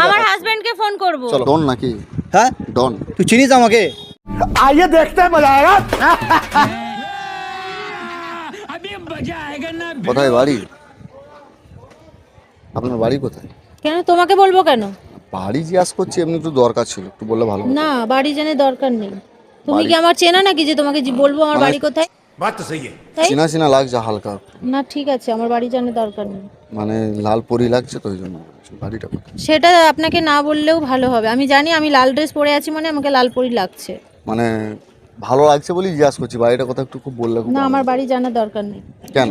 আমার হাজবেন্ডকে ফোন করব। চলো ডন নাকি? হ্যাঁ ডন। তুই চিনিস আমাকে? आइए देखते हैं मजा आएगा। কোথায় বাড়ি? আপনার বাড়ি কোথায়? কেন তোমাকে বলবো কেন? বাড়ি জিজ্ঞাসা করছি, এমনি একটু দরকার ছিল, একটু বললে ভালো হতো। না বাড়ি জানার দরকার নেই। তুমি কি আমার চেনা নাকি যে তোমাকে বলবো আমার বাড়ি কোথায়? बात तो सही है। তাই চিনা চিনা লাগছে হালকা। না ঠিক আছে, আমার বাড়ি জানার দরকার নেই। মানে লাল পরি লাগছে তো ওই জন্য বলছি, বাড়িটা কোথায়? সেটা আপনাকে না বললেও ভালো হবে। আমি জানি আমি লাল ড্রেস পরে আছি মানে আমাকে লাল পরি লাগছে। মানে ভালো লাগছে বলি জিজ্ঞাসা করছি, বাড়িটা কোথায় একটু খুব বললে খুব না ভালো আমার হতো। বাড়ি জানার দরকার নেই। কেন?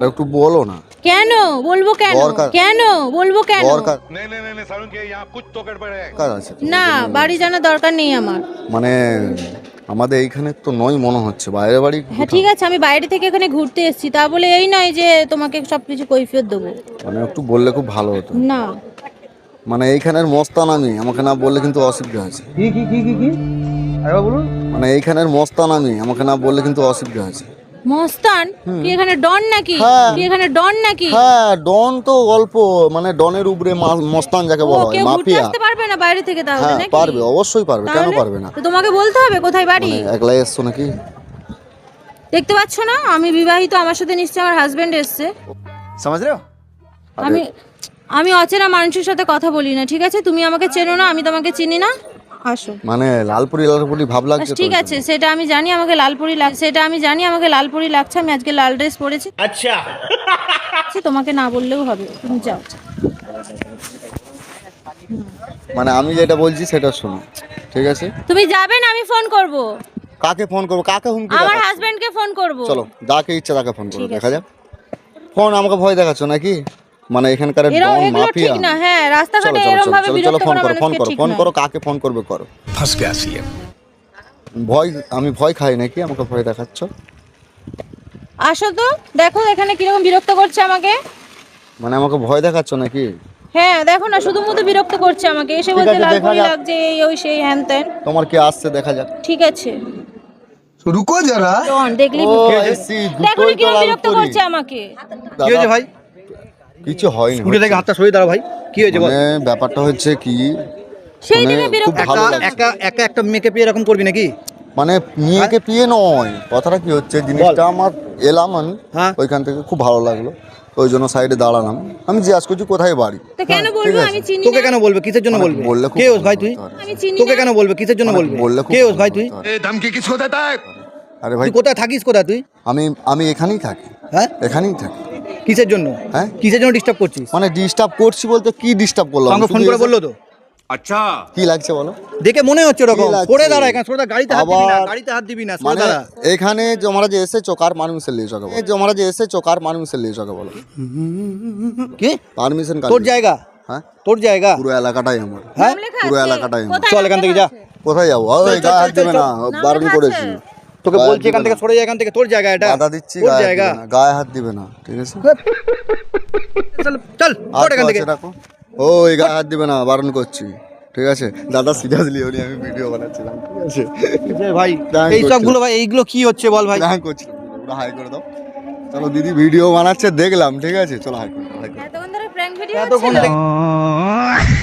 একটু বলো না। কেন বলবো কেন? দরকার। কেন বলবো কেন? দরকার नहीं सारुण के यहाँ कुछ तो गड़बड़ है। দরকার আছে তো। না বাড়ি জানার দরকার নেই আমার। মানে আমাদের এইখানে তো নয় মনে হচ্ছে, বাইরে বাড়ি হ্যাঁ কোথাও? ঠিক আছে, আমি বাইরে থেকে এখানে ঘুরতে এসেছি, তা বলে এই নয় যে তোমাকে সবকিছু কৈফিয়ত দেবো। মানে একটু বললে খুব ভালো হতো। না মানে এইখানের মস্তান আমি, আমাকে না বললে কিন্তু অসুবিধা আছে। কি আরে বলুন। মানে এইখানের মস্তান আমি, আমাকে না বললে কিন্তু অসুবিধা আছে। মস্তান? তুই এখানে ডন নাকি? হ্যাঁ। তুই এখানে ডন নাকি? হ্যাঁ ডন তো অল্প, মানে ডনের উপরে মস্তান যাকে ও বলা হয়, কেউ ঘুরতে মাফিয়া। আসতে পারবে না বাইরে থেকে তাহলে হ্যাঁ নাকি? পারবে, অবশ্যই পারবে, কেন তাহলে? পারবে না? তো তোমাকে বলতে হবে কোথায় বাড়ি। মানে একলাই এসছো নাকি? দেখতে পাচ্ছ না আমি বিবাহিত, আমার সাথে নিশ্চয়ই আমার হাজবেন্ড এসছে। समझ रहे हो? আমি অচেনা মানুষের সাথে কথা বলি না, ঠিক আছে? তুমি আমাকে চেনো না, আমি তোমাকে চিনি না। আসো। মানে লালপুরি ভাব লাগছে তো ঠিক ওই আছে, জন্য। সেটা আমি জানি আমাকে লালপুরি লাগছে, সেটা আমি জানি আমাকে লালপুরি লাগছে, আমি আজকে লাল ড্রেস পরেছি। अच्छा। তোমাকে না বললেও হবে, তুমি যাও। মানে আমি যেটা বলছি সেটা শোনো, ঠিক আছে? তুমি যাবে না, আমি ফোন করব। কাকে ফোন করবো, কাকে হুমকি আমার দেখাচ্ছ? হাজবেন্ডকে ফোন করব। চলো যাকে ইচ্ছা তাকে ফোন করো, ঠিক আছে। দেখা যাক। ফোন আমাকে ভয় দেখাচ্ছ নাকি? মানে এখানকার ডন এগুলো মাফিয়া। ঠিক না। হ্যাঁ রাস্তাঘাটে এরকম ভাবে বিরক্ত ফোন করা করো, ফোন মানুষকে করো, ঠিক ফোন না। করো, কাকে ফোন করবে করো। फंस गया सीएम। আমি ভয় খাই নাকি আমাকে ভয় দেখাচ্ছ? আসো তো, দেখো এখানে কিরকম বিরক্ত করছে আমাকে। মানে আমাকে ভয় দেখাচ্ছ নাকি? হ্যাঁ দেখো না, শুধু মুধু বিরক্ত করছে আমাকে, এসে ঠিক বলছে আছে, দেখা লালপুরি যাক। লাগছে, এই ওই সেই হ্যান ত্যান। তোমার কি আসছে দেখা যাক। ঠিক আছে रुको जरा। ডন দেখলি ও, বুঝতে পারবি। এসি, দেখো দুটোই না তো কিরকম লাল বিরক্ত পরি। করছে আমাকে। কি হয়েছে ভাই? কিছু হয়নি। স্কুটি থেকে হাতটা সরিয়ে দাঁড়াও ভাই। কি হয়েছে বল? মানে ব্যাপারটা হচ্ছে কি, সেই মানে দিকে খুব বিরক্ত ভালো করছে। লাগছে। একটা মেয়েকে পেয়ে এরকম করবি নাকি? মানে মেয়েকে পিয়ে নয়, কথাটা কি হচ্ছে, জিনিসটা আমার এলাম আমি হ্যাঁ। ওইখান থেকে খুব ভালো লাগলো, ওই জন্য সাইডে দাঁড়ালাম। আমি জিজ্ঞাসা করছি কোথায় বাড়ি। তো কেন ঠিক বলবো, আছে। আমি চিনি তোকে না। কেন বলবে? কিসের জন্য মানে বলবে? বললে খুব কে হোস ভাই তুই? ভালো হতো আর। আমি চিনি তোকে না। কেন বলবে? কিসের জন্য মানে বলবে? বললে খুব কে হোস ভাই ভালো তুই? হতো আর। ये धमकी किसको देता है? আরে ভাই তুই কোথায় থাকিস? কোথায় তুই? আমি এখানেই থাকি, হ্যাঁ এখানেই থাকি। কিসের জন্য? হ্যাঁ? কিসের জন্য ডিস্টার্ব করছিস? মানে ডিস্টার্ব করছি বলতে কি ডিস্টার্ব করলাম? আমাকে ফোন শুধু করে এসে- বললো তো। अच्छा। কি লাগছে বলো? দেখে মনে হচ্ছে এরকম। কি লাগছে? সরে দাঁড়া এখানে, সরে দাঁড়া, গাড়িতে হাত দিবি না, আবার- গাড়িতে হাত দিবি না, সরে মানে দাঁড়া। এখানে তোমরা যে এসেছো কার পারমিশন নিয়েছো আগে বলো? তোমরা যে এসেছো কার পারমিশন নিয়েছো আগে বলো? কি? পারমিশন কার? তোর জায়গা, হ্যাঁ, তোর জায়গা। পুরো এলাকাটাই আমার। হ্যাঁ নাম লেখা পুরো আছে? এলাকাটাই আমার। কোথায় চল নাম এখান থেকে লেখা যা। আছে? কোথায় যাবো? ওই চল, গায়ে চল, হাত দেবে চল, না, নাম বারণ লেখা করেছি। আছে? তোকে গায়ে বলছি হাত এখান দিবে থেকে না। সরে যা, এখান থেকে তোর জায়গা এটা। বাধা দিচ্ছি, তোর গায়ে হাত জায়গা। দিবে না, গায়ে হাত দিবে না, ঠিক আছে? চল চল ওঠ এখান থেকে। আছে রাখো। ওই গায়ে হাত দিবে না, বারণ করছি, ঠিক আছে? দাদা সিরিয়াসলি ওনি আমি ভিডিও বানাচ্ছিলাম, ঠিক আছে? ভাই Prank এই সবগুলো ভাই, এইগুলো কি হচ্ছে বল ভাই? প্র্যাঙ্ক করছিলাম, ওটা হাই করে দাও। চলো দিদি ভিডিও বানাচ্ছে দেখলাম, ঠিক আছে? চলো হাই করে দাও, হাই করে দাও। এতক্ষণ ধরে প্র্যাঙ্ক ভিডিও এতক্ষণ হচ্ছিল? থেকে